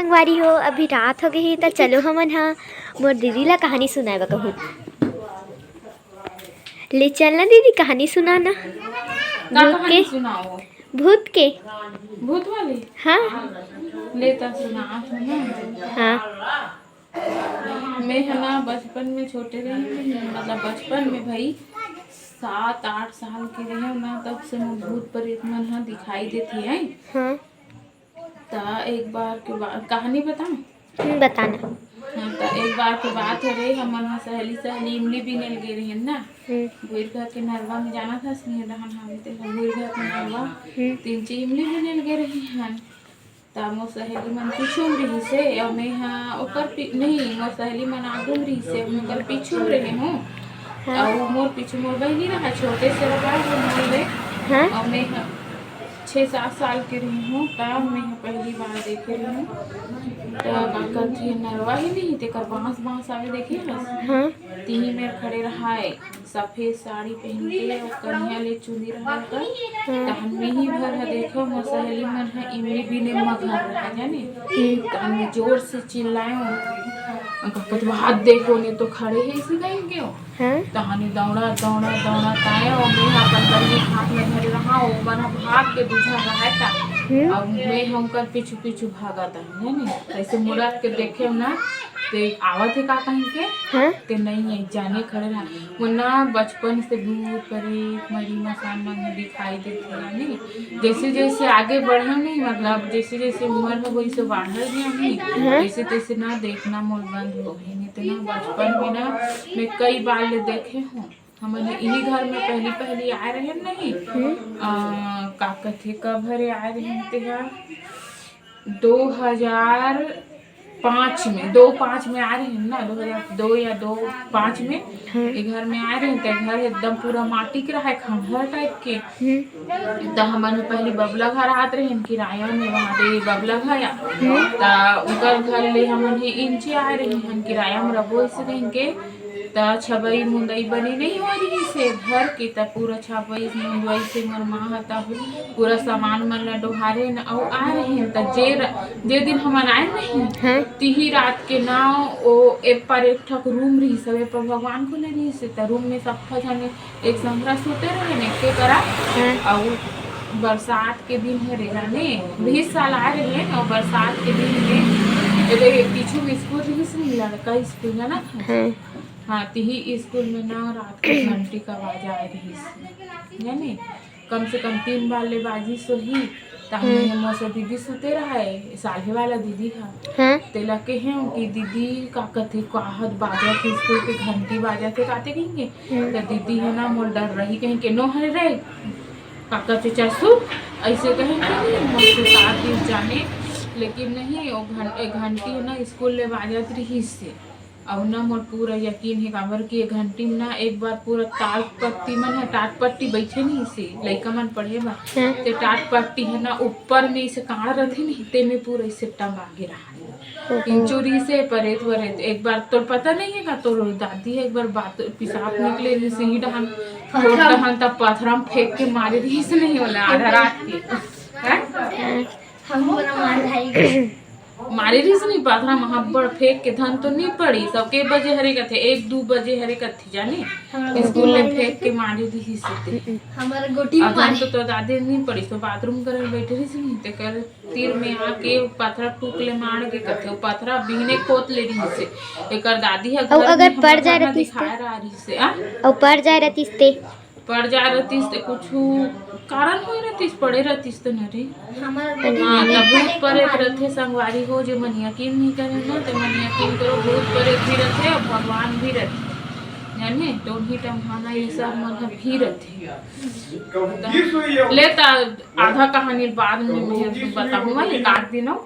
संगवारी हो अभी रात हो गई तो चलो हमन हाँ मोर दीदी ला कहानी सुनाए बा कहूँ ले चलना दीदी कहानी सुनाना भूत के सुनाओ भूत के भूत वाली हाँ लेता सुना हाँ मैं है ना बचपन में छोटे रहे मतलब बचपन में भाई 7-8 साल के रहे ना तब से मैं भूत प्रेत मन हाँ दिखाई देती है हाँ ता एक बार के बाद कहानी बताऊं बताना हाँ तो एक बार के बात है रे हम वहाँ सहेली सहेली इमली भी नहीं गए रहे ना भूरघर के नरवा में जाना था स्नेह रहन हम ते भूरघर के नरवा 3 इमली भी नहीं गए रही हैं ता मोर सहेली मन पीछू रही से और मैं हाँ ऊपर नहीं मोर सहेली मन आगू रही से मैं कर पीछू रहे हूँ और मोर पीछू मोर बहनी रहा छोटे से रहा मोर और मैं 6-7 साल के रही हूँ तब मैं पहली बार देखे रही हूँ तो थे नरवा ही नहीं थे कर बांस आवे देखे तीही में खड़े रहा है सफेद साड़ी पहन के और कन्हैया ले चुनी रहा कर तहन में ही भर है देखो मोर सहेली मन है इमली भी ने मघर रहा जाने तहन में जोर से चिल्लाए कपत हाथ देखो ने तो खड़े है इसी गए क्यों तहानी दौड़ा ताया और मैं अपन गली हाथ में धरे रहा ओ बना भाग के बुझा रहा था और मैं हम कर पीछू भागा था है नहीं ऐसे मुड़ा के देखे ना ते आवत है का कहीं के ते नहीं है जाने खड़े रहा मुन्ना बचपन से भूत प्रेत मरी मसान मन दिखाई देते यानी जैसे जैसे आगे बढ़ा नहीं मतलब जैसे जैसे उम्र में वैसे बढ़ गया नहीं जैसे तैसे ना देखना मोर बंद हो गई नहीं तो ना बचपन में ना मैं कई बार ले देखे हूँ हमारे इन्हीं घर में पहली आए रहे नहीं का कथे कब हरे आए रहे थे यार 2005 में 2005 में आ रहे हैं ना 2002 या 2005 में घर में आ रहे थे घर एकदम पूरा माटी के रहा है खंडहर टाइप के तो हमारे पहले बबला घर आते रहे किराया में वहाँ पे बबला घाया तो उनका घर ले हमारे इंचे आ रहे हैं किराया में रबो से रहेंगे तो छबई मुंदई बनी नहीं हो रही से घर की तो पूरा छबई मुंदई से मोर माँ हता पूरा सामान मन ला डोहारे न और आ रहे हैं तो जे दिन हम आए नहीं तीही रात के नाव ओ एक पर एक ठक रूम रही सब पर भगवान को ले रही से तो रूम में सब जने एक संगरा सोते रहे ने के करा और बरसात के दिन है रे जाने 20 साल आ रहे हैं और बरसात के दिन में पीछू स्कूल रही से लड़का स्कूल जाना था हाँ तीही स्कूल में ना रात को घंटी का आवाज आ रही यानी कम से कम 3 बार ले बाजी सोही तहने मोसे दीदी सुते रहा है साले वाला दीदी था तेला के हैं कि दीदी का कथे कहत बाजा के स्कूल के घंटी बाजा थे काते कहेंगे तो दीदी है ना मोर डर रही कहीं के नो हरे रहे काका चचा सु ऐसे कहेंगे मोसे 7 दिन जाने लेकिन नहीं वो घंटी है ना स्कूल ले बाजत रही से और ना मोर पूरा यकीन है काबर की घंटी में ना एक बार पूरा टाट पट्टी मन है टाट पट्टी बैठे नहीं से लड़का मन पढ़े बा ते टाट पट्टी है ना ऊपर में इसे काढ़ रहती नहीं ते में पूरा इसे टंगा के रहा इंचुरी से परेत वरेत एक बार तो पता नहीं है का तो दादी है एक बार बात पिसाब निकले रही से ही डहान तब पत्थरम फेंक के मारे रही से नहीं होला आधा रात के मारे रही से नहीं पाथरा महाबड़ फेंक के धन तो नहीं पड़ी सबके बजे हरे का थे 1-2 बजे हरे का थी जाने स्कूल में फेंक के मारे रही से हमारा गोटी मारे तो दादी नहीं पड़ी तो बाथरूम करे बैठे रही से नहीं ते कर तीर में आके पथरा ठुक ले मार के कथे पथरा बिहने खोत ले रही से एकर दादी है घर अगर पड़ जाए रहती दिखा रही से और पड़ जाए रहती ते पड़ जा रहती तो कुछ कारण हो रहती पड़े रहती तो नरे भूत प्रेत रहते संगवारी हो जो मन यकीन नहीं करे ना तो मन यकीन करो भूत प्रेत भी रहते और भगवान भी रहते जाने तो उन्हीं टमहाना ये सब मन भी रहते लेता आधा कहानी बाद में मैं बताऊंगा एक आध दिनों